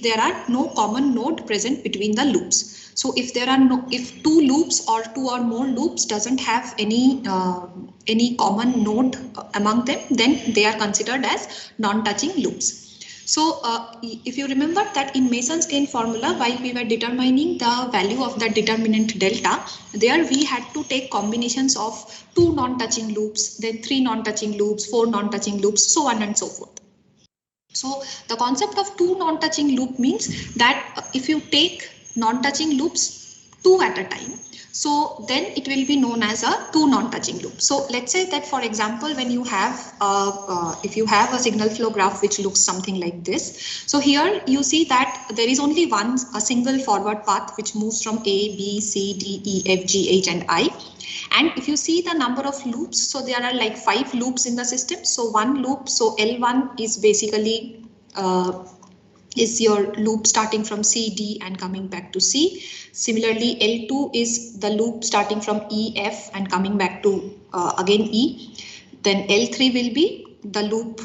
there are no common node present between the loops. So if there are if two loops or two or more loops doesn't have any common node among them, then they are considered as non-touching loops. So if you remember that in Mason's gain formula, while we were determining the value of the determinant delta, there we had to take combinations of two non-touching loops, then three non-touching loops, four non-touching loops, so on and so forth. So the concept of two non-touching loop means that if you take non-touching loops two at a time, so then it will be known as a two non-touching loop. So let's say that, for example, when you have if you have a signal flow graph which looks something like this. So here you see that there is only a single forward path which moves from A, B, C, D, E, F, G, H and I. And if you see the number of loops, so there are like 5 loops in the system. So one loop, so L1 is basically is your loop starting from C, D and coming back to C. Similarly, L2 is the loop starting from E, F and coming back to again E. Then L3 will be the loop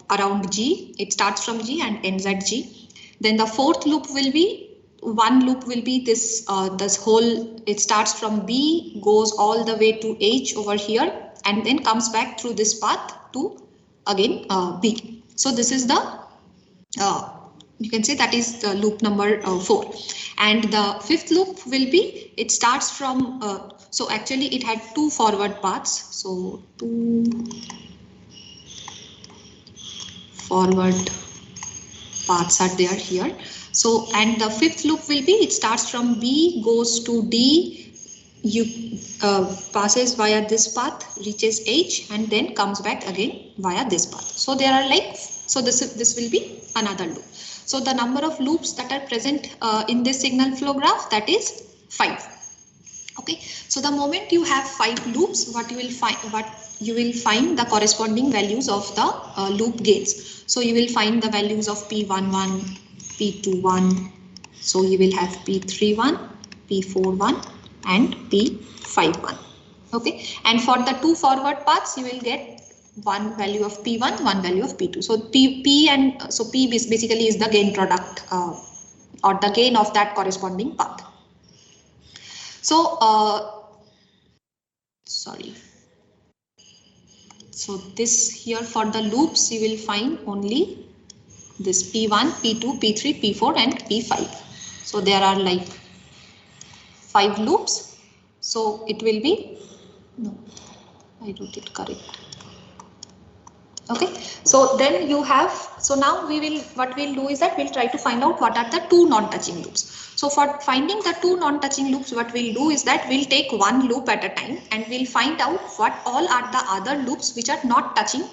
around G. It starts from G and ends at G. Then the fourth loop will be, one loop will be this whole, it starts from B, goes all the way to H over here and then comes back through this path to again B. So this is the you can say that is the loop number 4. And the fifth loop will be, it starts from so actually it had 2 forward paths, so 2 forward paths are there here. So, and the fifth loop will be, it starts from B, goes to D, you passes via this path, reaches H and then comes back again via this path. So there are like, so this will be another loop. So the number of loops that are present in this signal flow graph, that is 5. Okay, so the moment you have 5 loops, what you will find the corresponding values of the loop gains. So you will find the values of P11, P21, so you will have P31, P41 and P51. Okay, and for the 2 forward paths you will get one value of P1, one value of P2. So P basically is the gain product or the gain of that corresponding path. So sorry. So this here for the loops you will find only this P1, P2, P3, P4 and P5. So there are like 5 loops. So it will be, no, I wrote it correct. Okay, so then you have, so now what we'll do is that we'll try to find out what are the 2 non-touching loops. So for finding the 2 non-touching loops, what we'll do is that we'll take one loop at a time and we'll find out what all are the other loops which are not touching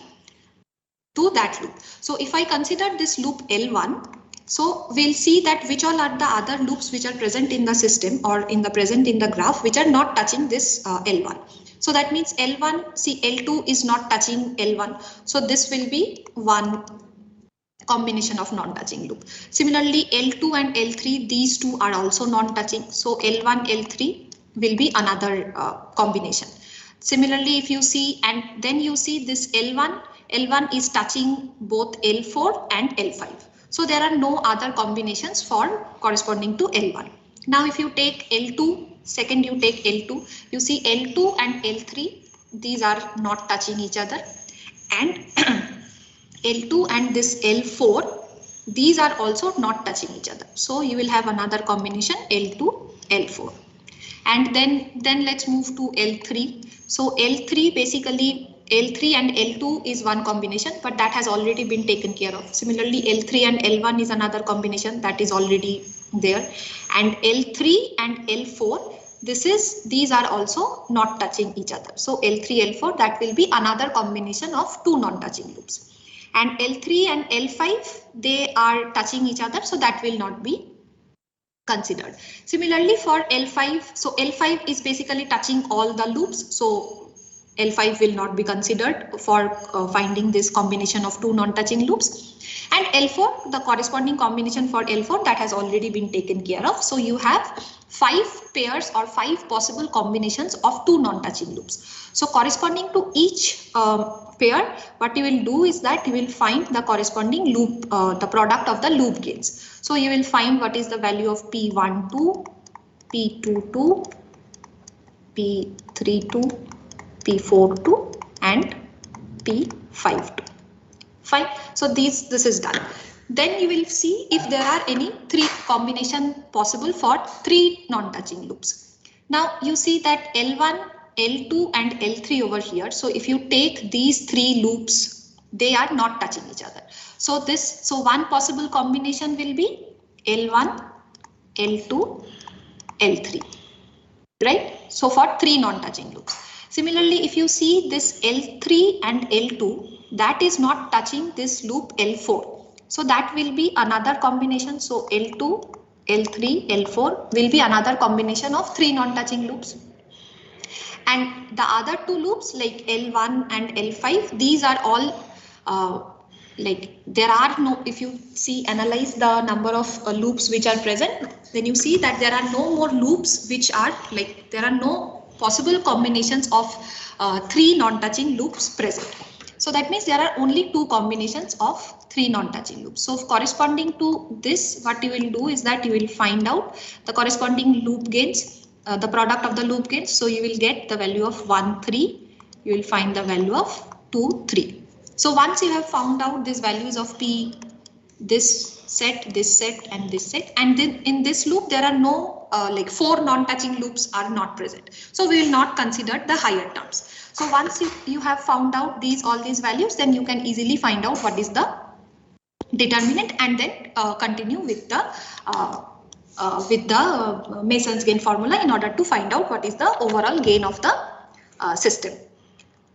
to that loop. So if I consider this loop L1, so we'll see that which all are the other loops which are present in the system or present in the graph which are not touching this L1. So that means L1, see L2 is not touching L1. So this will be one combination of non-touching loop. Similarly, L2 and L3, these two are also non-touching. So L1, L3 will be another combination. Similarly, if you see, and then you see this L1 is touching both L4 and L5. So there are no other combinations for corresponding to L1. Now if you take L2, second you take L2, you see L2 and L3, these are not touching each other, and L2 and this L4, these are also not touching each other. So you will have another combination L2, L4. And then let's move to L3. So L3 basically, L3 and L2 is one combination, but that has already been taken care of. Similarly, L3 and L1 is another combination that is already there. And L3 and L4, these are also not touching each other. So L3, L4, that will be another combination of 2 non-touching loops. And L3 and L5, they are touching each other, so that will not be considered. Similarly for L5, so L5 is basically touching all the loops. So L5 will not be considered for finding this combination of two non-touching loops. And L4, the corresponding combination for L4, that has already been taken care of. So you have 5 pairs or 5 possible combinations of two non-touching loops. So corresponding to each pair, what you will do is that you will find the corresponding loop, the product of the loop gains. So you will find what is the value of P12, P22, P32, P42 and P52. Fine. So this is done. Then you will see if there are any 3 combination possible for 3 non-touching loops. Now you see that L1, L2 and L3 over here. So if you take these 3 loops, they are not touching each other. So one possible combination will be L1, L2, L3. Right? So for 3 non-touching loops. Similarly, if you see this L3 and L2, that is not touching this loop L4. So that will be another combination. So L2, L3, L4 will be another combination of 3 non-touching loops. And the other 2 loops like L1 and L5, these are all like there are no, if you see, analyze the number of loops which are present, then you see that there are no more loops which are like, there are no possible combinations of 3 non-touching loops present. So that means there are only 2 combinations of 3 non-touching loops. So corresponding to this, what you will do is that you will find out the corresponding loop gains, the product of the loop gains. So you will get the value of 1, 3. You will find the value of 2, 3. So once you have found out these values of P, this set, and this set, and then in this loop there are no like 4 non-touching loops are not present. So we will not consider the higher terms. So once you have found out all these values, then you can easily find out what is the determinant and then continue with the Mason's gain formula in order to find out what is the overall gain of the system.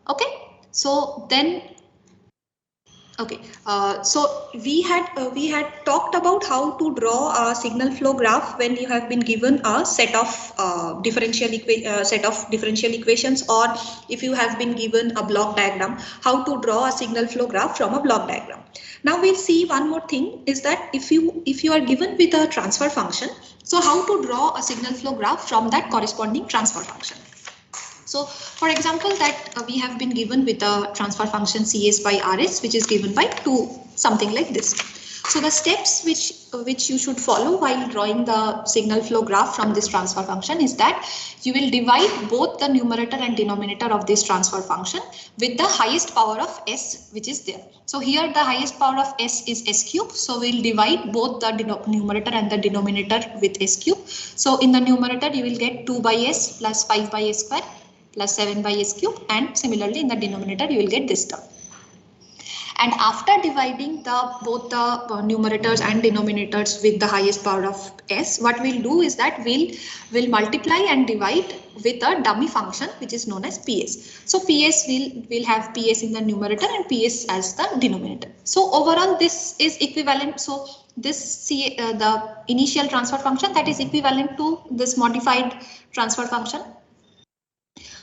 Okay, so then okay, so we had talked about how to draw a signal flow graph when you have been given a set of differential equations, or if you have been given a block diagram, how to draw a signal flow graph from a block diagram. Now we'll see one more thing is that if you are given with a transfer function, so how to draw a signal flow graph from that corresponding transfer function. So for example, that we have been given with a transfer function Cs by Rs, which is given by 2, something like this. So the steps which you should follow while drawing the signal flow graph from this transfer function is that you will divide both the numerator and denominator of this transfer function with the highest power of s which is there. So here the highest power of s is s cube. So we'll divide both the numerator and the denominator with s cube. So in the numerator you will get 2 by s plus 5 by s square plus 7 by s cube, and similarly in the denominator you will get this term. And after dividing both the numerators and denominators with the highest power of s, what we'll do is that we'll multiply and divide with a dummy function which is known as ps. So ps will have ps in the numerator and ps as the denominator. So overall this is equivalent. So this the initial transfer function, that is equivalent to this modified transfer function.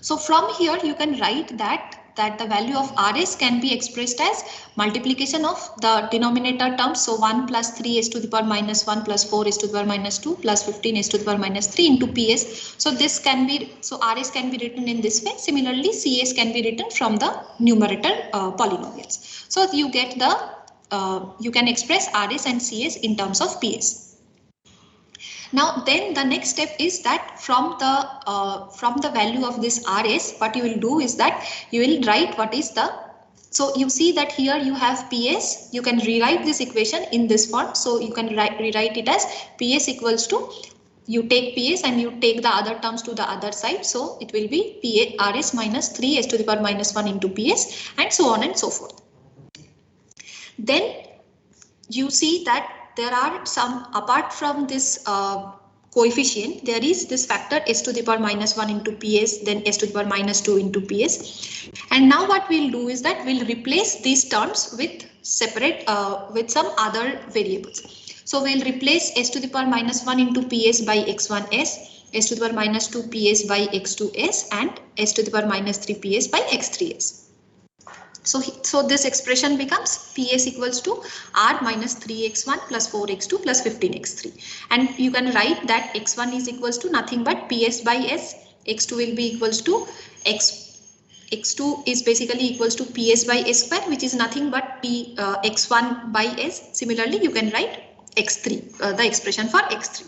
So from here you can write that the value of Rs can be expressed as multiplication of the denominator terms. So 1 plus 3 s to the power minus 1 plus 4 s to the power minus 2 plus 15 s to the power minus 3 into ps. So this can be, so Rs can be written in this way. Similarly, Cs can be written from the numerator polynomials. So you get the, you can express Rs and Cs in terms of ps. Now then the next step is that from the value of this Rs, what you will do is that you will write what is the, so you see that here you have ps, you can rewrite this equation in this form. So you can rewrite it as ps equals to, you take ps and you take the other terms to the other side. So it will be Rs minus 3 s to the power minus 1 into ps, and so on and so forth. Then you see that there are some, apart from this coefficient, there is this factor s to the power minus 1 into ps, then s to the power minus 2 into ps. And now what we'll do is that we'll replace these terms with separate, with some other variables. So we'll replace s to the power minus 1 into ps by x1s, s to the power minus 2 ps by x2s and s to the power minus 3 ps by x3s. So this expression becomes ps equals to r minus 3x1 plus 4x2 plus 15x3. And you can write that x1 is equals to nothing but ps by s, x2 will be equals to x2 is basically equals to ps by s square, which is nothing but x1 by s. Similarly, you can write x3, the expression for x3.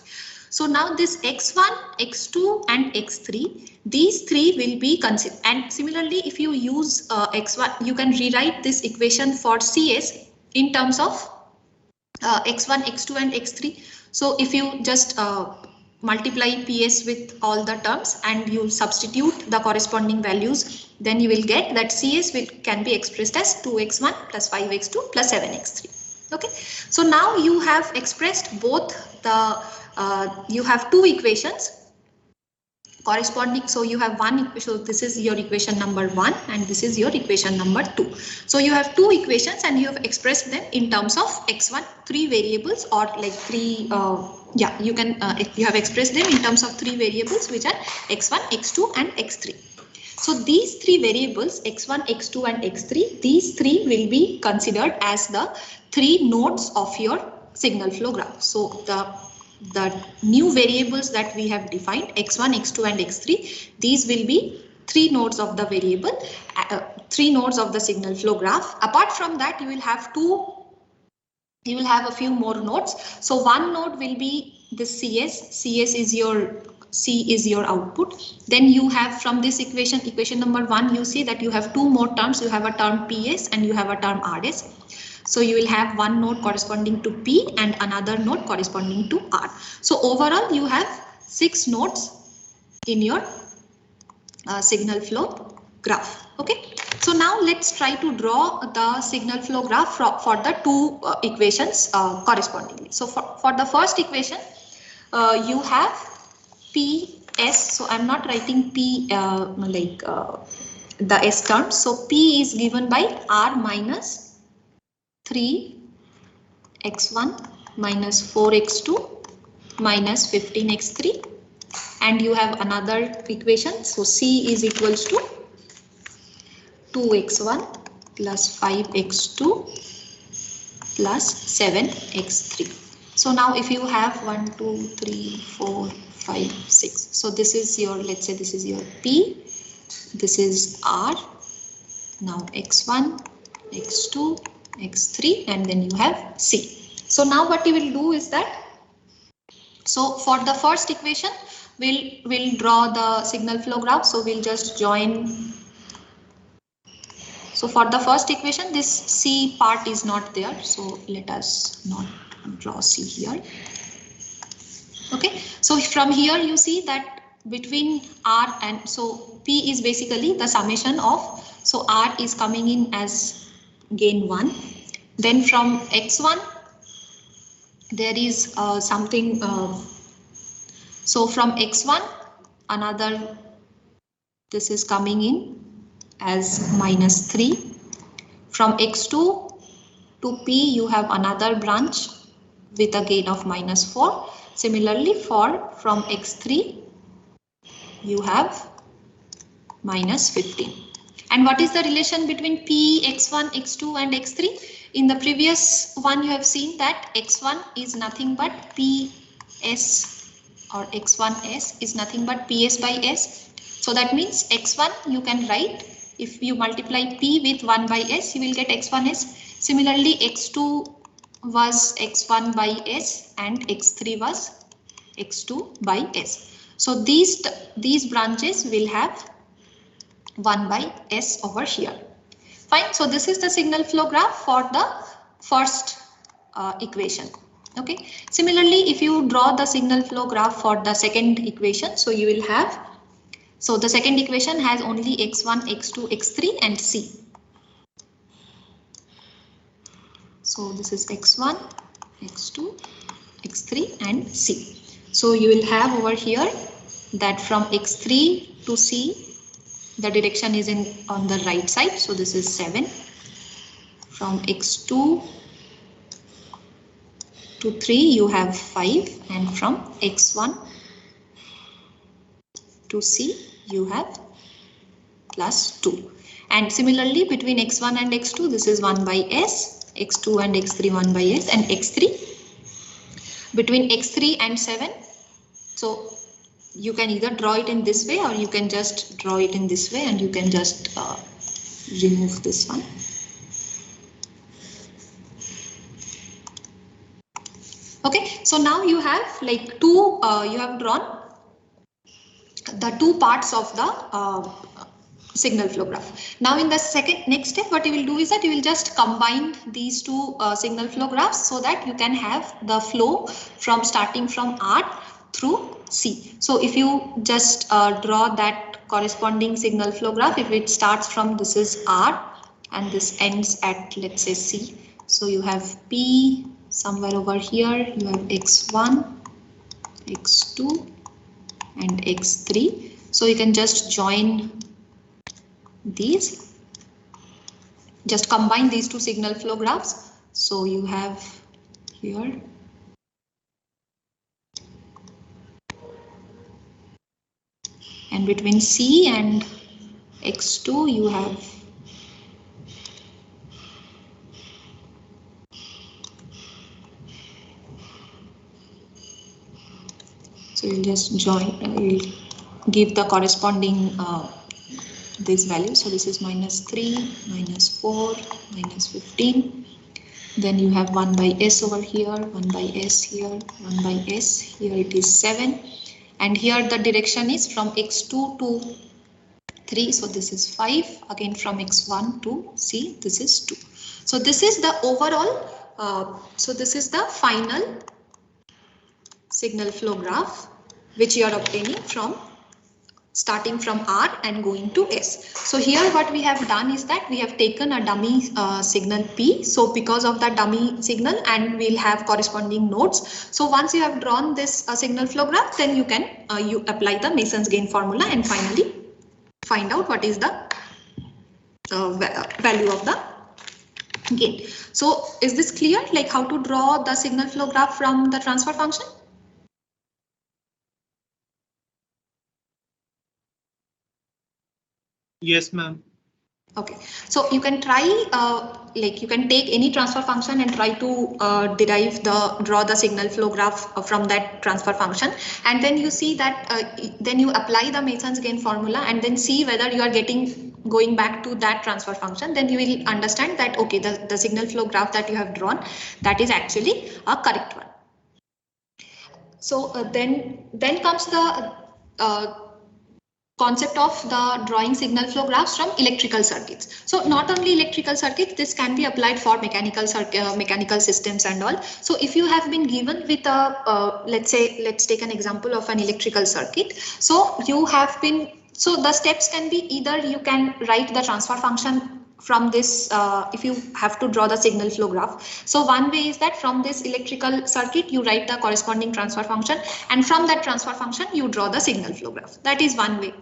So now this x1, x2 and x3, these three will be considered. And similarly, if you use x1, you can rewrite this equation for CS in terms of x1, x2 and x3. So if you just multiply PS with all the terms and you substitute the corresponding values, then you will get that CS can be expressed as 2x1 plus 5x2 plus 7x3. Okay, so now you have expressed both the you have two equations corresponding. So you have one, so this is your equation number 1 and this is your equation number 2. So you have two equations and you have expressed them in terms of x1, three variables, or like three you can you have expressed them in terms of three variables, which are x1, x2 and x3. So these three variables x1, x2 and x3, these three will be considered as the three nodes of your signal flow graph. So the new variables that we have defined, x1, x2 and x3, these will be three nodes of the variable, three nodes of the signal flow graph. Apart from that, you will have a few more nodes. So one node will be the CS. CS is your C is your output. Then you have from this equation number 1, you see that you have two more terms. You have a term PS and you have a term RS. So you will have one node corresponding to P and another node corresponding to R. So overall you have 6 nodes in your signal flow graph. Okay. So now let's try to draw the signal flow graph for the two equations correspondingly. So for the first equation, you have PS. So I'm not writing P the S terms. So P is given by R minus 3x1 minus 4x2 minus 15x3, and you have another equation. So C is equals to 2x1 plus 5x2 plus 7x3. So now if you have 1, 2, 3, 4, 5, 6. So this is your, let's say this is your P, this is R, now x1, x2, x3, and then you have C. So now what you will do is that, so for the first equation, we'll draw the signal flow graph. So we'll just join. So for the first equation, this C part is not there. So let us not draw C here. Okay. So from here you see that between R and, so P is basically the summation of, so R is coming in as gain 1. Then from x1 there is something, so from x1 another, this is coming in as minus 3. From x2 to P you have another branch with a gain of minus 4. Similarly from x3 you have minus 15. And what is the relation between P, x1, x2 and x3? In the previous one you have seen that x1 is nothing but PS, or x1s is nothing but PS by S. So that means x1 you can write, if you multiply P with 1 by S, you will get x1s. Similarly, x2 was x1 by S and x3 was x2 by S. So these branches will have 1 by S over here. Fine. So this is the signal flow graph for the first equation. Okay. Similarly, if you draw the signal flow graph for the second equation, so you will have, so the second equation has only x1, x2, x3 and C. So this is x1, x2, x3 and C. So you will have over here that from x3 to C, the direction is on the right side. So this is 7. From x2 to 3 you have 5, and from x1 to C, you have plus 2. And similarly, between x1 and x2, this is 1 by s, x2 and x3, 1 by s, and x3. Between x3 and 7, so you can either draw it in this way or you can just draw it in this way, and you can just remove this one. Okay, so now you have like two, you have drawn the two parts of the signal flow graph. Now in the next step, what you will do is that you will just combine these two signal flow graphs so that you can have the flow from starting from R through C. So if you just draw that corresponding signal flow graph, if it starts from this is R and this ends at, let's say, C. So you have P somewhere over here, you have x1, x2 and x3. So you can just join these, just combine these two signal flow graphs. So you have here and between C and x2 you have so you'll just join, you'll give the corresponding this value. So this is -3, -4, -15. Then you have 1 by s over here, 1 by s here, 1 by s here, it is 7. And here the direction is from x2 to 3. So this is 5. Again from x1 to C, this is 2. So this is the overall, so this is the final signal flow graph which you are obtaining from starting from R and going to S. So here what we have done is that we have taken a dummy signal P. So because of that dummy signal, and we'll have corresponding nodes. So once you have drawn this signal flow graph, then you can you apply the Mason's gain formula and finally find out what is the value of the gain. So is this clear, like how to draw the signal flow graph from the transfer function? Yes, ma'am. Okay, so you can try, like you can take any transfer function and try to draw the signal flow graph from that transfer function, and then you see that then you apply the Mason's gain formula and then see whether you are going back to that transfer function. Then you will understand that okay, the signal flow graph that you have drawn, that is actually a correct one. So then comes the concept of the drawing signal flow graphs from electrical circuits. So not only electrical circuits, this can be applied for mechanical systems and all. So if you have been given with a let's take an example of an electrical circuit. So you have been, so the steps can be either you can write the transfer function from this if you have to draw the signal flow graph. So one way is that from this electrical circuit you write the corresponding transfer function, and from that transfer function you draw the signal flow graph. That is one way.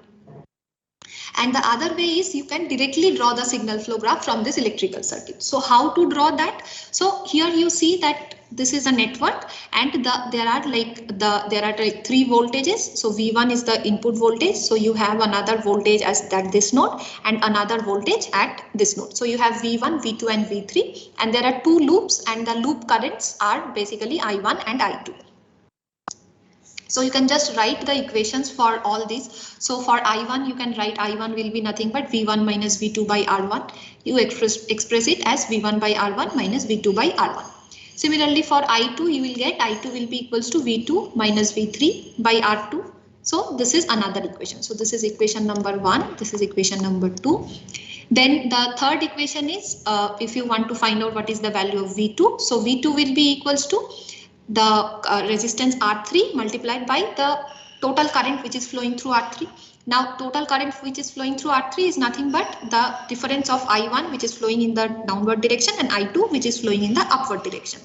And the other way is you can directly draw the signal flow graph from this electrical circuit. So how to draw that? So here you see that this is a network, and there are like 3 voltages. So V1 is the input voltage. So you have another voltage as that this node and another voltage at this node. So you have V1, V2 and V3, and there are 2 loops, and the loop currents are basically I1 and I2. So you can just write the equations for all these. So for I1, you can write I1 will be nothing but V1 minus V2 by R1. You express it as V1 by R1 minus V2 by R1. Similarly for I2, you will get I2 will be equals to V2 minus V3 by R2. So this is another equation. So this is equation number 1. This is equation number 2. Then the third equation is if you want to find out what is the value of V2. So V2 will be equals to the resistance R3 multiplied by the total current which is flowing through R3. Now total current which is flowing through R3 is nothing but the difference of I1 which is flowing in the downward direction and I2 which is flowing in the upward direction.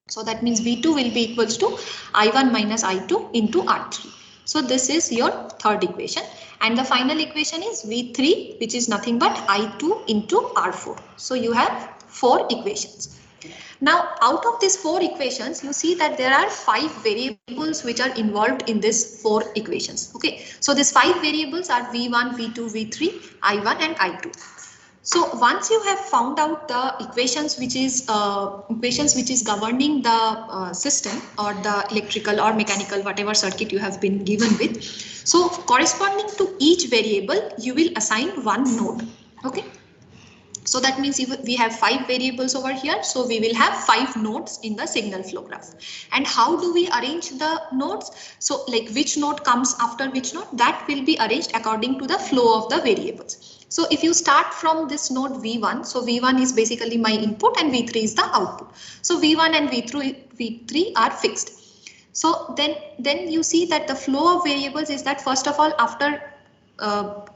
So that means V2 will be equals to I1 minus I2 into R3. So this is your third equation, and the final equation is V3 which is nothing but I2 into R4. So you have 4 equations. Now, out of these 4 equations, you see that there are 5 variables which are involved in these 4 equations. Okay, so these 5 variables are V1, V2, V3, I1 and I2. So once you have found out the equations which is governing the system or the electrical or mechanical whatever circuit you have been given with, so corresponding to each variable you will assign one node. Okay. So that means we have 5 variables over here. So we will have 5 nodes in the signal flow graph. And how do we arrange the nodes? So like which node comes after which node, that will be arranged according to the flow of the variables. So if you start from this node V1, so V1 is basically my input and V3 is the output. So V1 and V3 are fixed. So then you see that the flow of variables is that first of all, after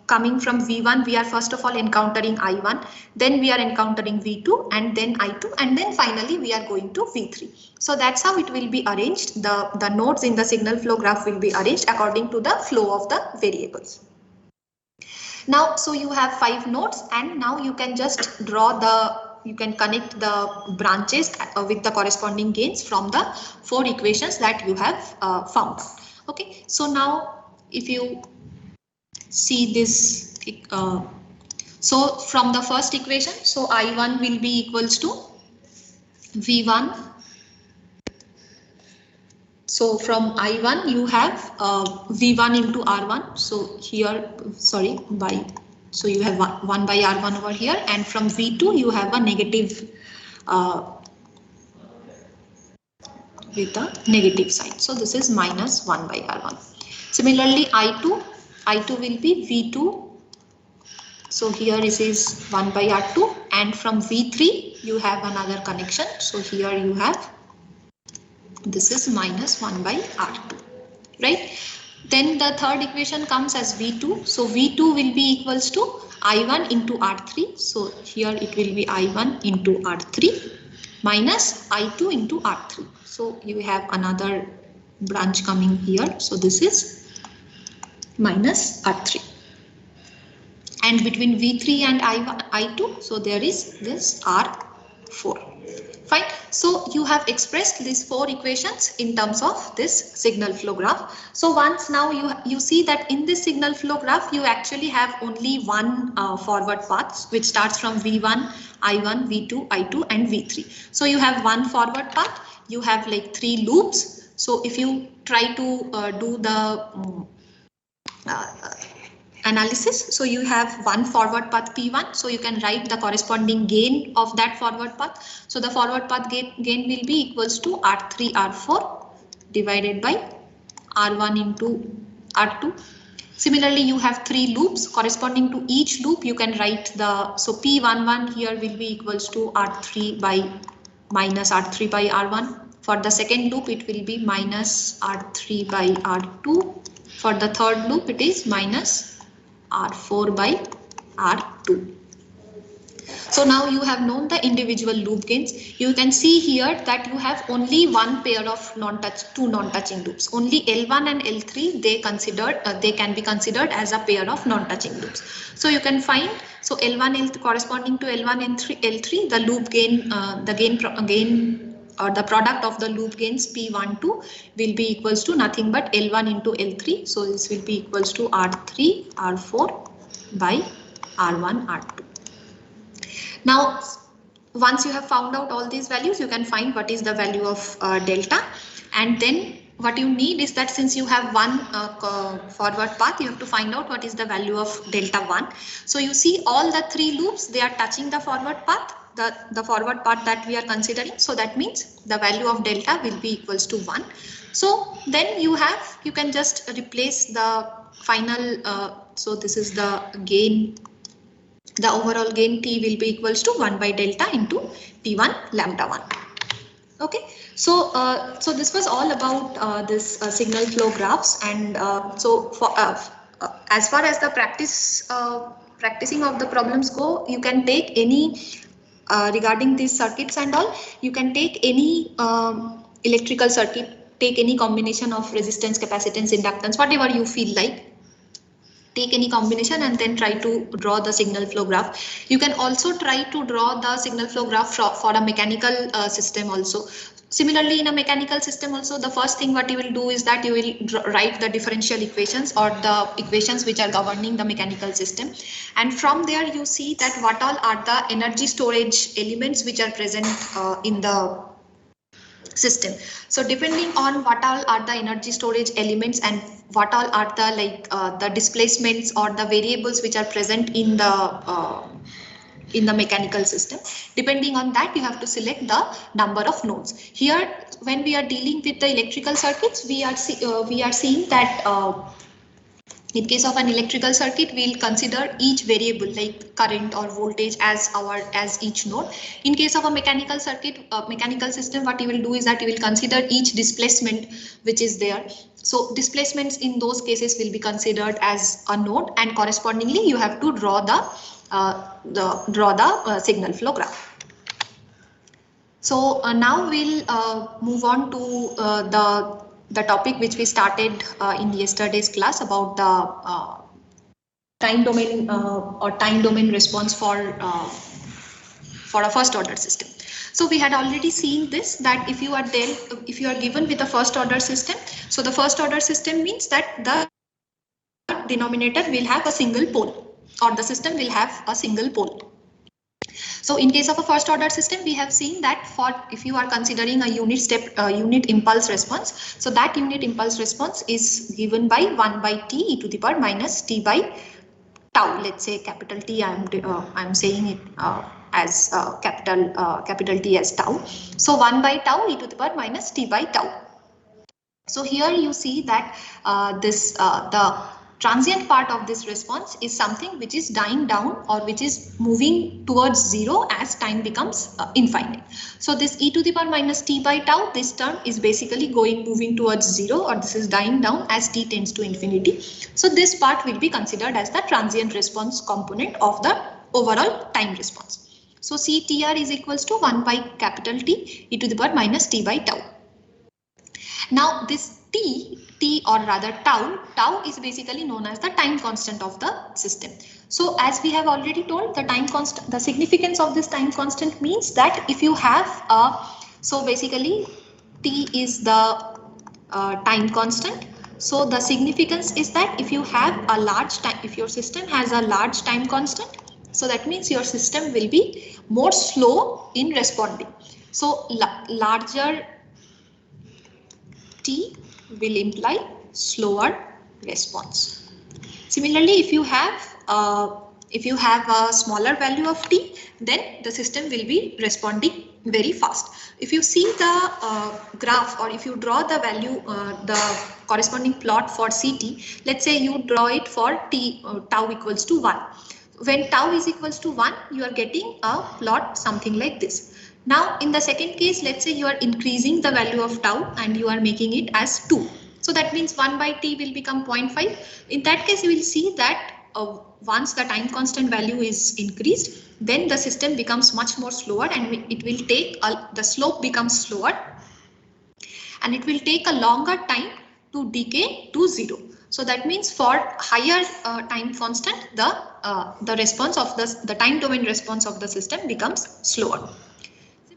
coming from V1, we are first of all encountering I1, then we are encountering V2 and then I2, and then finally we are going to V3. So that's how it will be arranged. The nodes in the signal flow graph will be arranged according to the flow of the variables. Now, so you have 5 nodes and now you can just you can connect the branches with the corresponding gains from the 4 equations that you have found. Okay, so now if you see this, so from the first equation, so I1 will be equals to V1. So from I1 you have V1 into R1. So here, sorry, so you have 1 by R1 over here, and from V2 you have a negative with the negative sign. So this is minus 1 by R1. Similarly, I2 will be V2. So here it is 1 by R2, and from V3 you have another connection. So here you have, this is minus 1 by R2, right? Then the third equation comes as V2. So V2 will be equals to I1 into R3. So here it will be I1 into R3 minus I2 into R3. So you have another branch coming here. So this is minus R3. And between V3 and I2, so there is this R4. Fine. So you have expressed these 4 equations in terms of this signal flow graph. So once now you see that in this signal flow graph, you actually have only one forward path, which starts from V1, I1, V2, I2 and V3. So you have one forward path. You have like 3 loops. So if you try to do the analysis, so you have one forward path P1, so you can write the corresponding gain of that forward path. So the forward path gain will be equals to R3 R4 divided by R1 into R2. Similarly, you have 3 loops. Corresponding to each loop you can write the, so P11 here will be equals to R3 by minus R3 by R1. For the second loop it will be minus R3 by R2. For the third loop it is minus R4 by R2. So now you have known the individual loop gains. You can see here that you have only one pair of two non-touching loops. Only L1 and L3 they can be considered as a pair of non-touching loops. So you can find, so L1 L corresponding to L1 and L3, the loop gain, gain or the product of the loop gains P12 will be equals to nothing but L1 into L3. So this will be equals to R3 R4 by R1 R2. Now once you have found out all these values, you can find what is the value of delta, and then what you need is that since you have one forward path, you have to find out what is the value of delta 1. So you see all the 3 loops, they are touching the forward path, the forward path that we are considering. So that means the value of delta will be equals to 1. So then you can just replace the final, so this is the gain, the overall gain T will be equals to 1 by delta into P1 lambda 1. Okay, so so this was all about this signal flow graphs, and so for as far as the practicing of the problems go, you can take any regarding these circuits and all, you can take any electrical circuit, take any combination of resistance, capacitance, inductance, whatever you feel like. take any combination and then try to draw the signal flow graph. You can also try to draw the signal flow graph for a mechanical system also. Similarly, in a mechanical system also, the first thing what you will do is that you will write the differential equations or the equations which are governing the mechanical system. And from there you see that what all are the energy storage elements which are present in the system. So depending on what all are the energy storage elements and what all are the the displacements or the variables which are present in the mechanical system, depending on that you have to select the number of nodes. Here when we are dealing with the electrical circuits, we are seeing that in case of an electrical circuit, we'll consider each variable like current or voltage as each node. In case of a mechanical circuit, mechanical system, what you will do is that you will consider each displacement which is there. So displacements in those cases will be considered as a node, and correspondingly you have to draw the signal flow graph. So now we'll move on to the topic which we started in yesterday's class about the time domain or time domain response for a first order system. So we had already seen this, that if you are given with a first order system, so the first order system means that the denominator will have a single pole, or the system will have a single pole. So in case of a first order system, we have seen that if you are considering a unit impulse response, so that unit impulse response is given by 1 by t e to the power minus t by tau. Let's say capital T, I'm saying it as capital T as tau. So 1 by tau e to the power minus t by tau. So here you see that the transient part of this response is something which is dying down or which is moving towards zero as time becomes infinite. So this e to the power minus t by tau, this term is basically moving towards zero, or this is dying down as t tends to infinity. So this part will be considered as the transient response component of the overall time response. So CTR is equals to 1 by capital T e to the power minus t by tau. Now this t or rather tau is basically known as the time constant of the system. So as we have already told, the time constant, the significance of this time constant means that if you have so basically t is the time constant. So the significance is that if you have a large time, if your system has a large time constant, so that means your system will be more slow in responding. So larger t will imply slower response. Similarly, if you have a smaller value of t, then the system will be responding very fast. If you see the graph, or if you draw the value, the corresponding plot for CT, let's say you draw it for tau equals to 1. When tau is equals to 1, you are getting a plot something like this. Now in the second case, let's say you are increasing the value of tau and you are making it as 2. So that means 1 by t will become 0.5. In that case, you will see that once the time constant value is increased, then the system becomes much more slower, and it will take the slope becomes slower, and it will take a longer time to decay to 0. So that means for higher time constant, the response of the time domain response of the system becomes slower.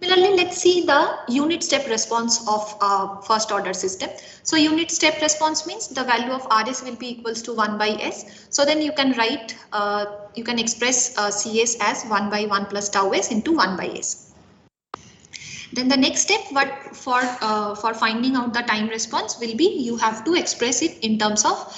Similarly, let's see the unit step response of a first order system. So unit step response means the value of Rs will be equals to 1 by S. So then you can write, you can express Cs as 1 by 1 plus tau S into 1 by S. Then the next step, for finding out the time response will be, you have to express it in terms of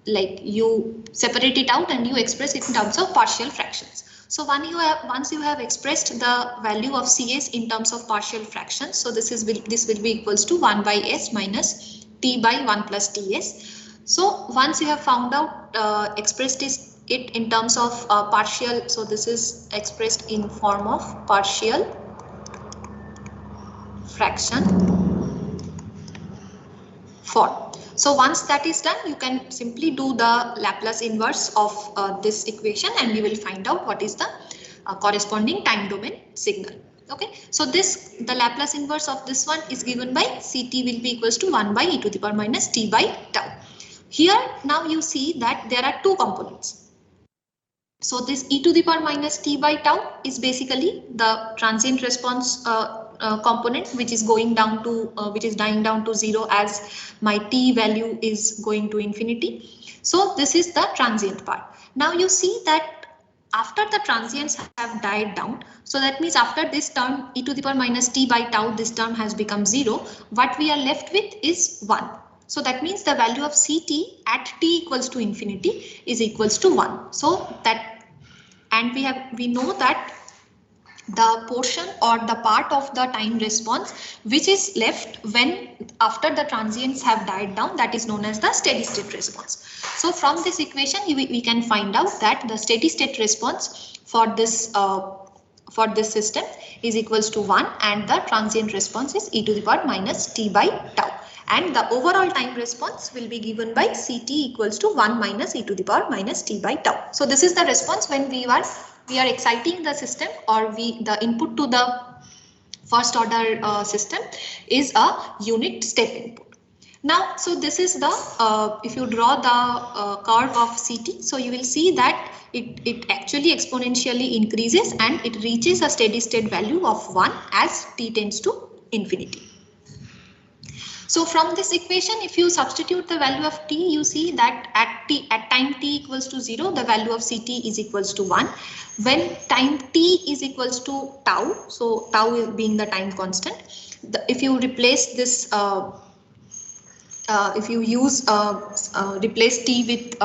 like you separate it out and you express it in terms of partial fractions. So once you have expressed the value of Cs in terms of partial fractions, so this will be equals to 1 by S minus T by 1 plus Ts. So once you have found out, expressed it in terms of partial, so this is expressed in form of partial fraction form. So once that is done, you can simply do the Laplace inverse of this equation, and you will find out what is the corresponding time domain signal. Okay, so the Laplace inverse of this one is given by Ct will be equals to 1 by e to the power minus t by tau. Here now you see that there are two components. So this e to the power minus t by tau is basically the transient response component, which is going down to which is dying down to 0 as my t value is going to infinity. So this is the transient part. Now you see that after the transients have died down, so that means after this term e to the power minus t by tau, this term has become 0. What we are left with is 1. So that means the value of Ct at t equals to infinity is equals to 1. So that, and we know that the portion or the part of the time response which is left when after the transients have died down, that is known as the steady state response. So from this equation we can find out that the steady state response for this system is equals to 1 and the transient response is e to the power minus t by tau. And the overall time response will be given by Ct equals to 1 minus e to the power minus t by tau. So this is the response when we are exciting the system, or the input to the first order system is a unit step input. Now, so this is the, if you draw the curve of Ct, so you will see that it actually exponentially increases and it reaches a steady state value of 1 as t tends to infinity. So from this equation, if you substitute the value of t, you see that at time t equals to 0, the value of Ct is equals to 1. When time t is equals to tau, so tau is being the time constant, if you replace this, if you use replace t with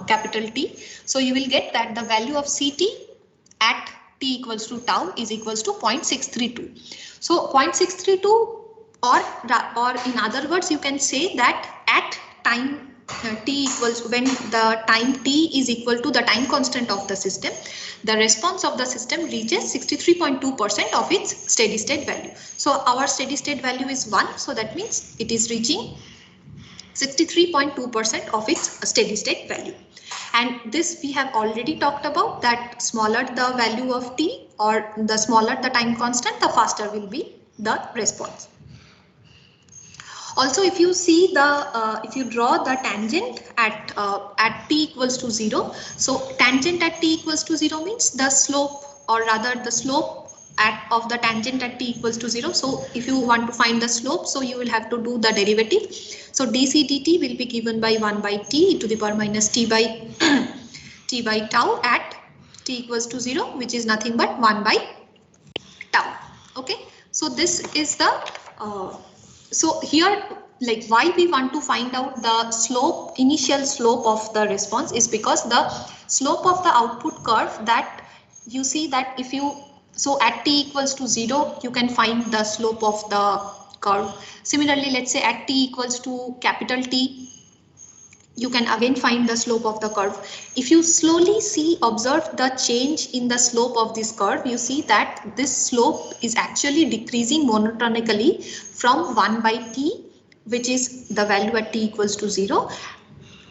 capital T, so you will get that the value of Ct at t equals to tau is equals to 0.632. So 0.632, or in other words, you can say that at time t equals, when the time t is equal to the time constant of the system, the response of the system reaches 63.2% of its steady state value. So our steady state value is 1, so that means it is reaching 63.2% of its steady state value. And this we have already talked about, that smaller the value of t or the smaller the time constant, the faster will be the response. Also, if you see the, if you draw the tangent at t equals to 0, so tangent at t equals to 0 means the slope, or rather the slope of the tangent at t equals to 0. So if you want to find the slope, so you will have to do the derivative. So dc dt will be given by 1 by t to the power minus t by t by tau at t equals to 0, which is nothing but 1 by tau. Okay, so this is the so here, like, why we want to find out the slope, initial slope of the response, is because the slope of the output curve, that you see that if you, so at t equals to 0, you can find the slope of the curve. Similarly, let's say at t equals to capital T, you can again find the slope of the curve. If you slowly observe the change in the slope of this curve, you see that this slope is actually decreasing monotonically from 1 by t, which is the value at t equals to 0,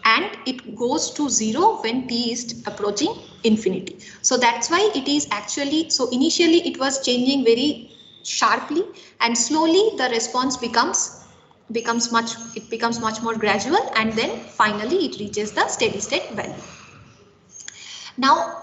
and it goes to 0 when t is approaching infinity. So that's why it is actually, so initially it was changing very sharply, and slowly the response becomes much more gradual, and then finally it reaches the steady state value. Now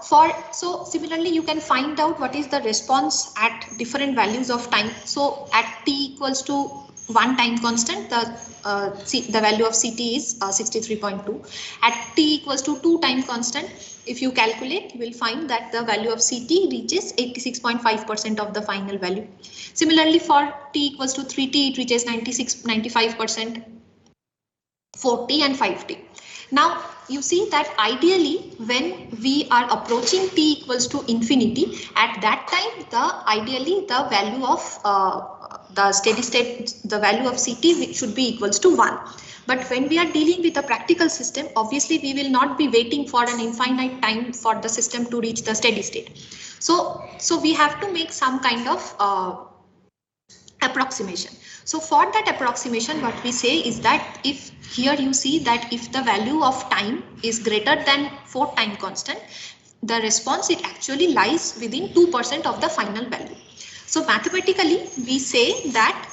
so similarly you can find out what is the response at different values of time. So at t equals to 1 time constant, the value of Ct is 63.2. At t equals to 2 time constant, if you calculate, you will find that the value of Ct reaches 86.5% of the final value. Similarly, for t equals to 3t, it reaches 95%, 4t and 5t. Now you see that ideally when we are approaching t equals to infinity, at that time ideally the value of the steady state, the value of Ct should be equals to 1. But when we are dealing with a practical system, obviously we will not be waiting for an infinite time for the system to reach the steady state. So we have to make some kind of approximation. So for that approximation, what we say is that if here you see that if the value of time is greater than 4 time constant, the response, it actually lies within 2% of the final value. So mathematically we say that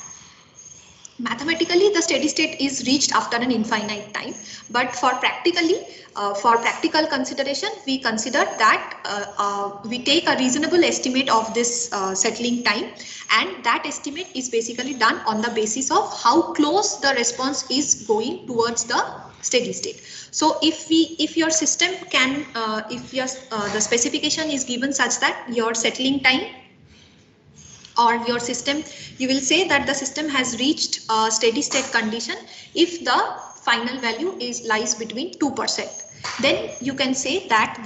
Mathematically, the steady state is reached after an infinite time, but for practical consideration, we consider that we take a reasonable estimate of this settling time, and that estimate is basically done on the basis of how close the response is going towards the steady state. So if your system can, the specification is given such that your settling time or your system, you will say that the system has reached a steady state condition if the final value lies between 2%. Then you can say that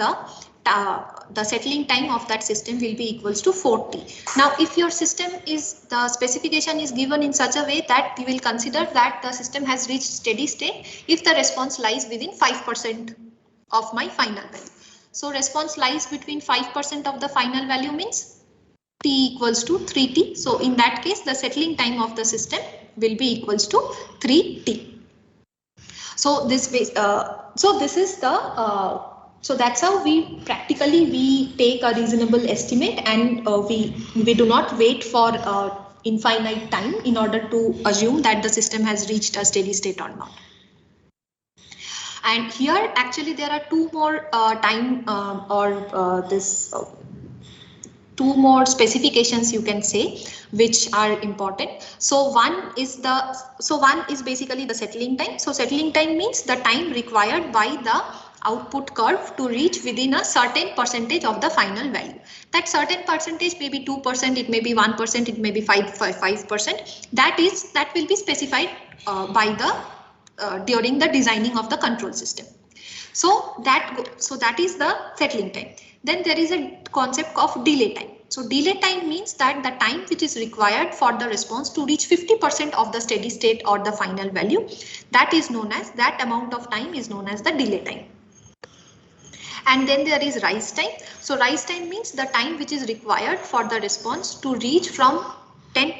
the settling time of that system will be equals to 40. Now, if your system the specification is given in such a way that you will consider that the system has reached steady state if the response lies within 5% of my final value. So response lies between 5% of the final value means t equals to 3t. So in that case, the settling time of the system will be equals to 3t. So this is the so that's how we practically take a reasonable estimate, and we do not wait for infinite time in order to assume that the system has reached a steady state or not. And here actually there are two more two more specifications, you can say, which are important. So one is basically the settling time. So settling time means the time required by the output curve to reach within a certain percentage of the final value. That certain percentage may be 2%, it may be 1%, it may be 5%. That will be specified by the during the designing of the control system. So that is the settling time. Then there is a concept of delay time. So delay time means that the time which is required for the response to reach 50% of the steady state or the final value, that amount of time is known as the delay time. And then there is rise time. So rise time means the time which is required for the response to reach from 10%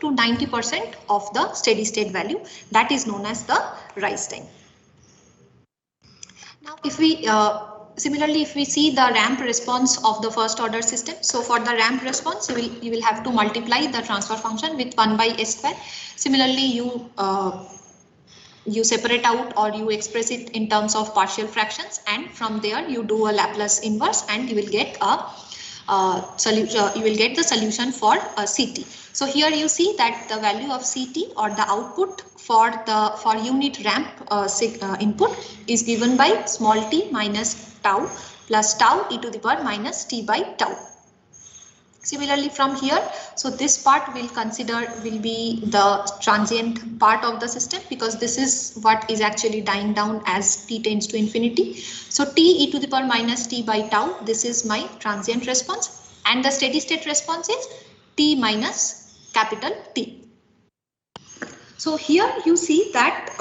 to 90% of the steady state value. That is known as the rise time. Now, if we similarly, if we see the ramp response of the first order system, so for the ramp response, you will have to multiply the transfer function with 1 by s square. Similarly, you separate out or you express it in terms of partial fractions, and from there you do a Laplace inverse, and you will get solution. You will get the solution for CT. So here you see that the value of CT or the output for unit ramp input is given by small t minus tau plus tau e to the power minus t by tau. Similarly from here, so this part will be the transient part of the system, because this is what is actually dying down as t tends to infinity. So t e to the power minus t by tau, this is my transient response, and the steady state response is t minus capital T. So here you see that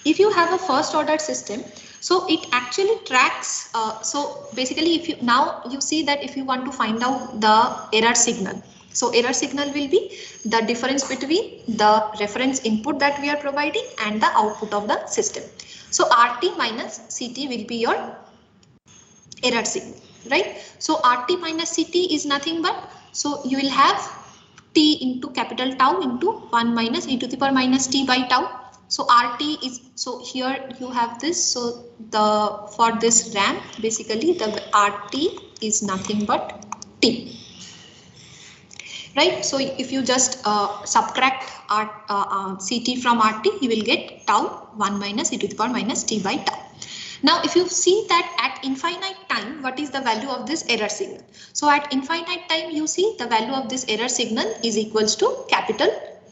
if you have a first order system, so it actually tracks. So basically, if you see that if you want to find out the error signal, so error signal will be the difference between the reference input that we are providing and the output of the system. So RT minus CT will be your error signal, right? So RT minus CT is nothing but, so you will have T into capital tau into 1 minus e to the power minus t by tau. So RT is, so here you have this, so for this ramp, basically the RT is nothing but T, right? So if you just subtract CT from RT, you will get tau 1 minus e to the power minus t by tau. Now, if you see that at infinite time, what is the value of this error signal? So at infinite time, you see the value of this error signal is equals to capital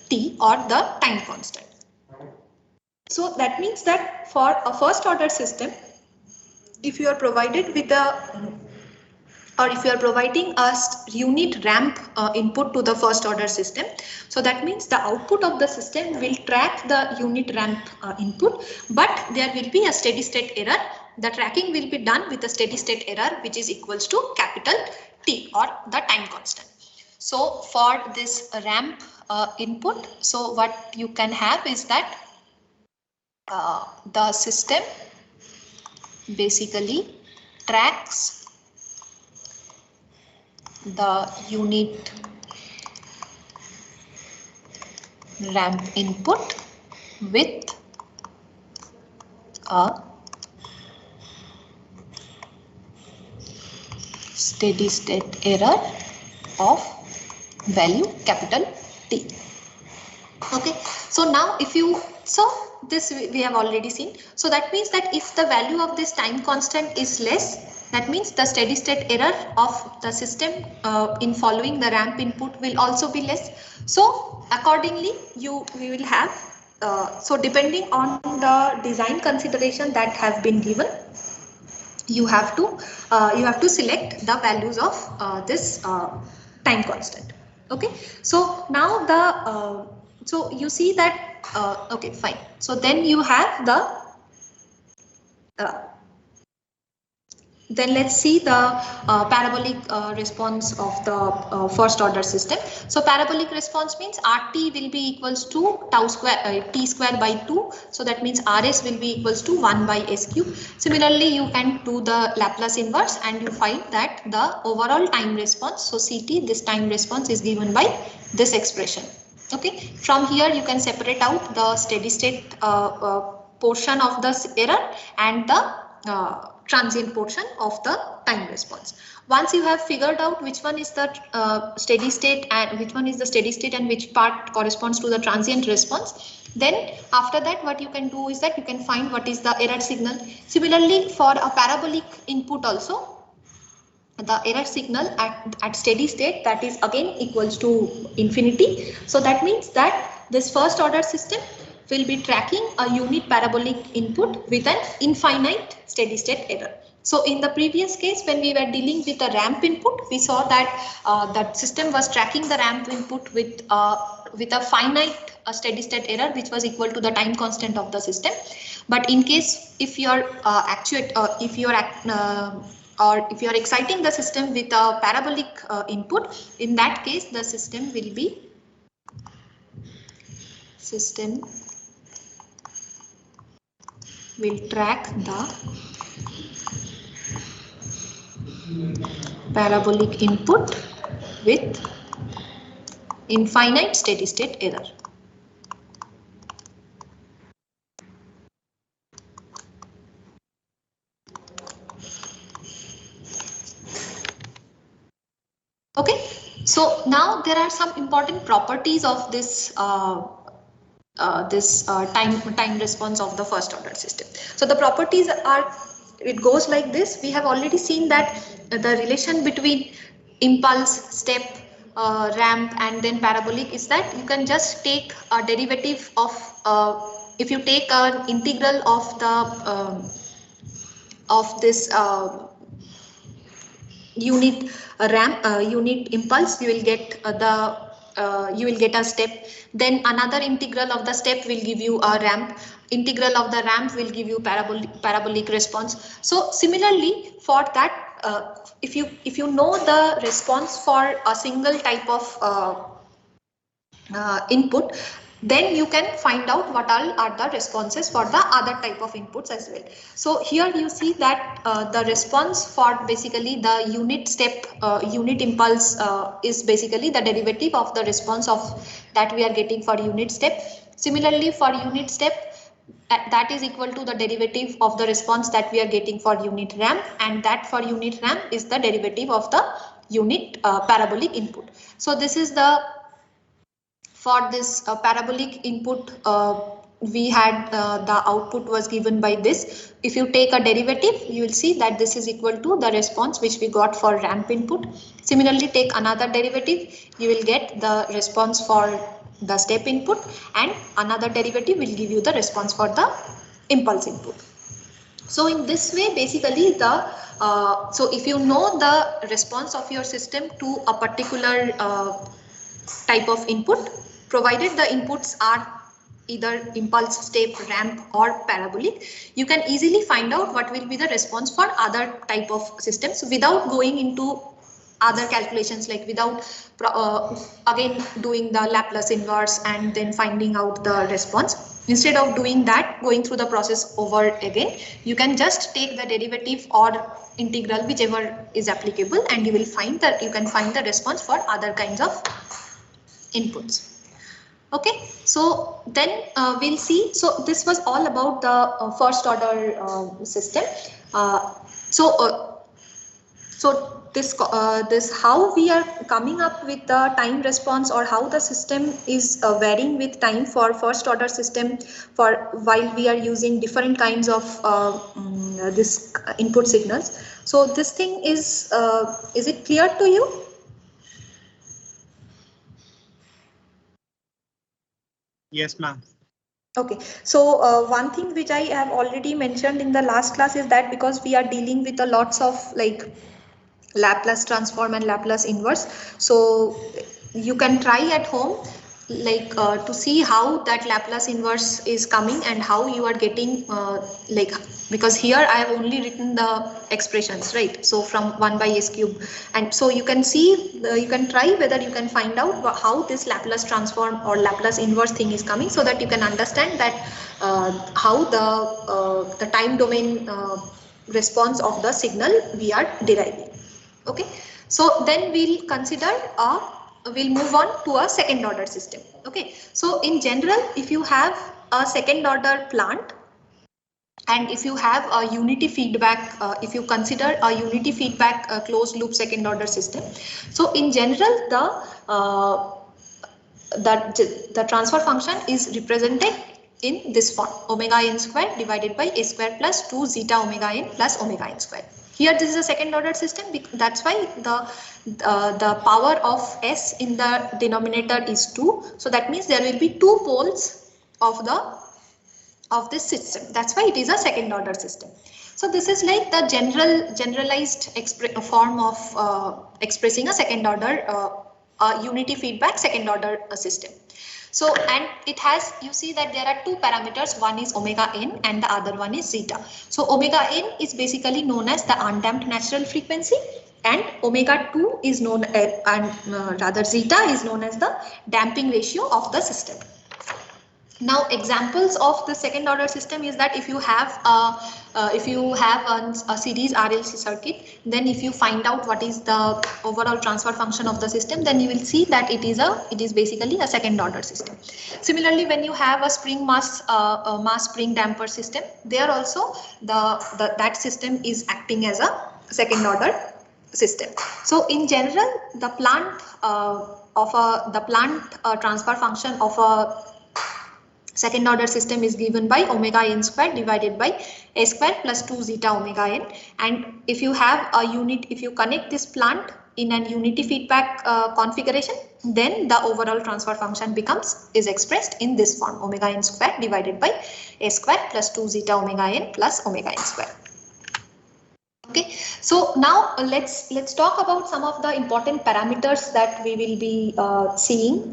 T, or the time constant. So that means that for a first order system, if you are provided with if you are providing a unit ramp input to the first order system, so that means the output of the system will track the unit ramp input, but there will be a steady state error. The tracking will be done with a steady state error, which is equals to capital T, or the time constant. So for this ramp input, so what you can have is that the system basically tracks the unit ramp input with a steady state error of value capital T. Okay, so now if you, so this we have already seen. So that means that if the value of this time constant is less, that means the steady state error of the system in following the ramp input will also be less. So accordingly, we will have, so depending on the design consideration that have been given, you have to select the values of this time constant. Okay, so now the so you see that okay, fine. So then you have the then let's see the parabolic response of the first order system. So parabolic response means RT will be equals to tau square T square by 2. So that means RS will be equals to 1 by S cube. Similarly, you can do the Laplace inverse and you find that the overall time response, so CT, this time response is given by this expression. Okay, from here you can separate out the steady state portion of the error and the transient portion of the time response. Once you have figured out which one is the steady state and which one is the steady state and which part corresponds to the transient response, then after that what you can do is that you can find what is the error signal. Similarly, for a parabolic input also, the error signal at steady state, that is again equals to infinity. So that means that this first order system will be tracking a unit parabolic input with an infinite steady state error. So in the previous case, when we were dealing with a ramp input, we saw that that system was tracking the ramp input with a finite steady state error, which was equal to the time constant of the system. But in case if you are if you are exciting the system with a parabolic input, in that case the system will track the parabolic input with infinite steady state error. Okay, so now there are some important properties of this time response of the first order system. So the properties are, it goes like this. We have already seen that the relation between impulse, step, ramp and then parabolic is that you can just take a derivative of if you take an integral of this unit ramp unit impulse, you will get you will get a step. Then another integral of the step will give you a ramp. Integral of the ramp will give you parabolic response. So similarly, for that, if you know the response for a single type of input, then you can find out what all are the responses for the other type of inputs as well. So here you see that the response for basically the unit step unit impulse is basically the derivative of the response of that we are getting for unit step. Similarly, for unit step, that is equal to the derivative of the response that we are getting for unit ramp, and that for unit ramp is the derivative of the unit parabolic input. So this is the, for this parabolic input, we had the output was given by this. If you take a derivative, you will see that this is equal to the response which we got for ramp input. Similarly, take another derivative, you will get the response for the step input, and another derivative will give you the response for the impulse input. So in this way, basically the so if you know the response of your system to a particular type of input, provided the inputs are either impulse, step, ramp or parabolic, you can easily find out what will be the response for other type of systems without going into other calculations, like without again doing the Laplace inverse and then finding out the response. Instead of doing that, going through the process over again, you can just take the derivative or integral, whichever is applicable, and you will find that you can find the response for other kinds of inputs. Okay, so then we'll see. So this was all about the first order system. So this how we are coming up with the time response, or how the system is varying with time for first order system, for while we are using different kinds of this input signals. So this thing is it clear to you? Yes, ma'am. Okay, so one thing which I have already mentioned in the last class is that because we are dealing with a lots of like Laplace transform and Laplace inverse, so you can try at home like to see how that Laplace inverse is coming and how you are getting like, because here I have only written the expressions, right? So from 1 by s cube, and so you can see you can try whether you can find out how this Laplace transform or Laplace inverse thing is coming, so that you can understand that how the time domain response of the signal we are deriving. Okay, so then we'll consider we'll move on to a second order system. Okay, so in general, if you have a second order plant, and if you have a unity feedback, if you consider a unity feedback closed loop second order system, so in general the transfer function is represented in this form: omega n square divided by a square plus 2 zeta omega n plus omega n square. Here this is a second order system, that's why the power of s in the denominator is 2. So that means there will be 2 poles of this system. That's why it is a second order system. So this is like the generalized form of expressing a second order unity feedback second order system. So, and it has, you see that there are 2 parameters, one is omega n and the other one is zeta. So omega n is basically known as the undamped natural frequency, and omega 2 is known rather zeta is known as the damping ratio of the system. Now examples of the second order system is that if you have a series RLC circuit, then if you find out what is the overall transfer function of the system, then you will see that it is basically a second order system. Similarly, when you have a spring mass spring damper system, there also that system is acting as a second order system. So in general, the plant transfer function of a second order system is given by omega n square divided by a square plus 2 zeta omega n. And if you have a unit, if you connect this plant in an unity feedback configuration, then the overall transfer function is expressed in this form: omega n square divided by a square plus 2 zeta omega n plus omega n square. Okay, so now let's talk about some of the important parameters that we will be seeing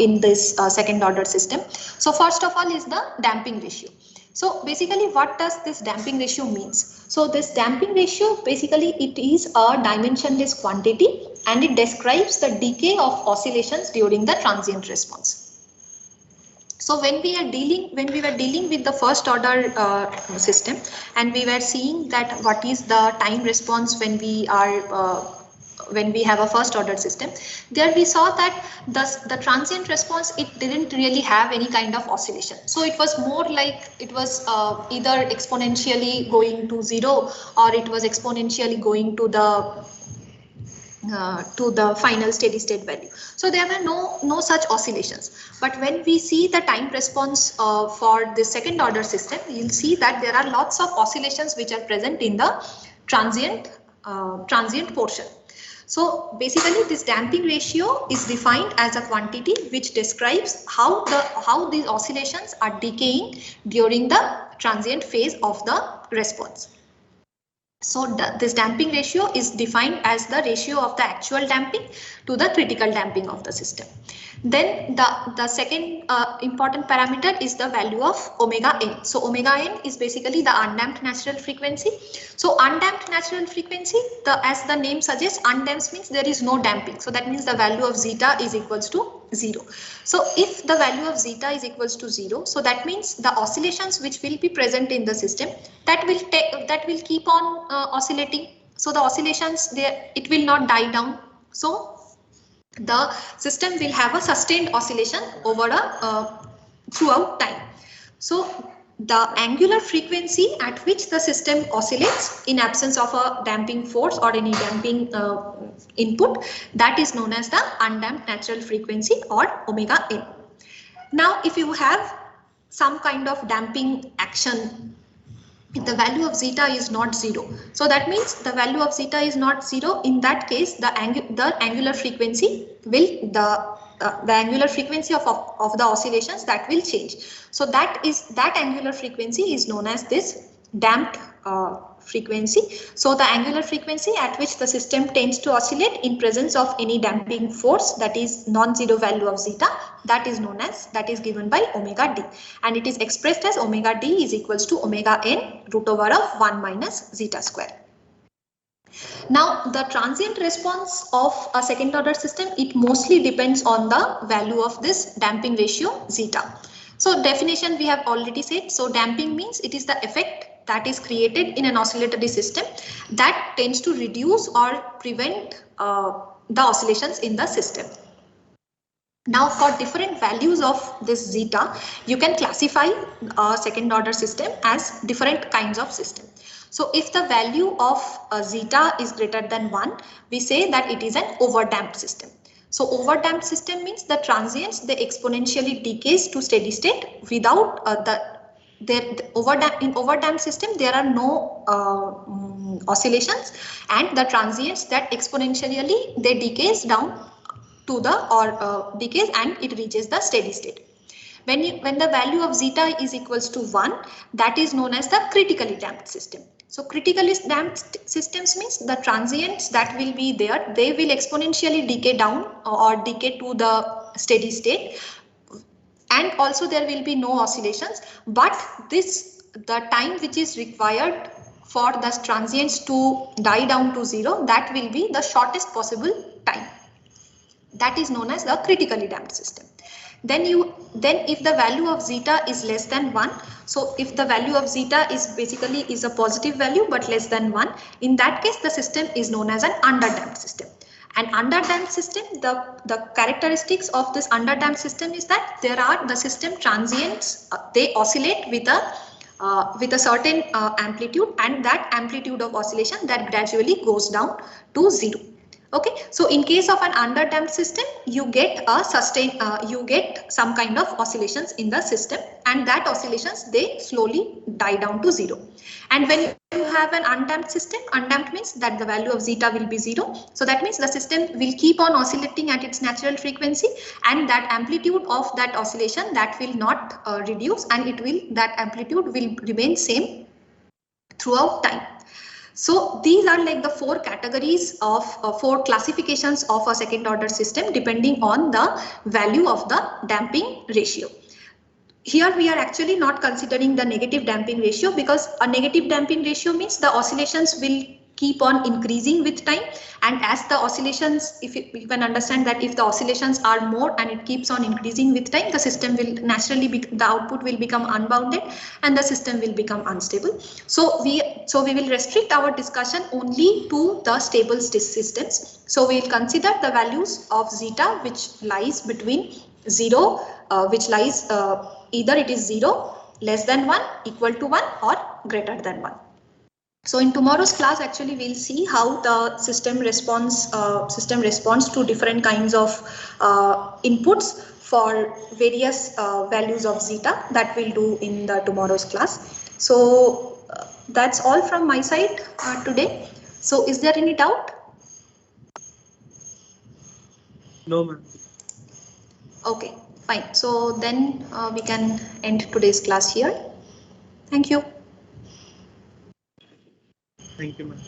in this second order system. So first of all is the damping ratio. So basically, what does this damping ratio means? So this damping ratio, basically it is a dimensionless quantity, and it describes the decay of oscillations during the transient response. So when we were dealing with the first order system, and we were seeing that what is the time response when we have a first order system, there we saw that the transient response, it didn't really have any kind of oscillation. So it was more like it was either exponentially going to 0, or it was exponentially going to the final steady state value. So there were no such oscillations. But when we see the time response for the second order system, you'll see that there are lots of oscillations which are present in the transient portion. So basically, this damping ratio is defined as a quantity which describes how these oscillations are decaying during the transient phase of the response. So this damping ratio is defined as the ratio of the actual damping to the critical damping of the system. Then the second important parameter is the value of omega n. So omega n is basically the undamped natural frequency. So undamped natural frequency, as the name suggests, undamped means there is no damping. So that means the value of zeta is equals to 0. So if the value of zeta is equals to 0, so that means the oscillations which will be present in the system, that will keep on oscillating. So the oscillations there, it will not die down. So the system will have a sustained oscillation over a throughout time. So the angular frequency at which the system oscillates in absence of a damping force or any damping input, that is known as the undamped natural frequency or omega n. Now if you have some kind of damping action, if the value of zeta is not zero, so that means the value of zeta is not zero, in that case the angular frequency will the angular frequency of the oscillations that will change. So that angular frequency is known as this damped frequency. So the angular frequency at which the system tends to oscillate in presence of any damping force, that is non-zero value of zeta, that is given by omega d, and it is expressed as omega d is equals to omega n root over of 1 minus zeta square. Now the transient response of a second order system, it mostly depends on the value of this damping ratio zeta. So definition we have already said. So damping means it is the effect that is created in an oscillatory system that tends to reduce or prevent the oscillations in the system. Now for different values of this zeta, you can classify a second order system as different kinds of system. So if the value of zeta is greater than 1, we say that it is an overdamped system. So overdamped system means the transients, they exponentially decays to steady state without in overdamped system there are no oscillations, and the transients that exponentially they decays down to the decays and it reaches the steady state. When the value of zeta is equals to 1, that is known as the critically damped system. So critically damped systems means the transients that will be there, they will exponentially decay down or decay to the steady state, and also there will be no oscillations, but the time which is required for the transients to die down to 0, that will be the shortest possible time. That is known as the critically damped system. Then if the value of zeta is less than 1, so if the value of zeta is a positive value but less than 1, in that case the system is known as an underdamped system. An underdamped system, the characteristics of this underdamped system is that there are the system transients, they oscillate with a certain amplitude, and that amplitude of oscillation that gradually goes down to 0. Okay, so in case of an underdamped system, you get some kind of oscillations in the system, and that oscillations they slowly die down to 0. And when you have an undamped system, undamped means that the value of zeta will be 0. So that means the system will keep on oscillating at its natural frequency, and that amplitude of that oscillation that will not reduce, and that amplitude will remain same throughout time. So these are like the 4 categories of 4 classifications of a second order system depending on the value of the damping ratio. Here we are actually not considering the negative damping ratio, because a negative damping ratio means the oscillations will keep on increasing with time, and as the oscillations, if you can understand that if the oscillations are more and it keeps on increasing with time, the system will naturally the output will become unbounded and the system will become unstable. So we will restrict our discussion only to the stable systems. So we will consider the values of zeta which lies between 0, which lies either it is 0, less than 1, equal to 1, or greater than 1. So in tomorrow's class, actually, we'll see how the system responds to different kinds of inputs for various values of zeta. That we'll do in the tomorrow's class. So that's all from my side today. So is there any doubt? No, ma'am. Okay, fine. So then we can end today's class here. Thank you. Thank you, ma'am.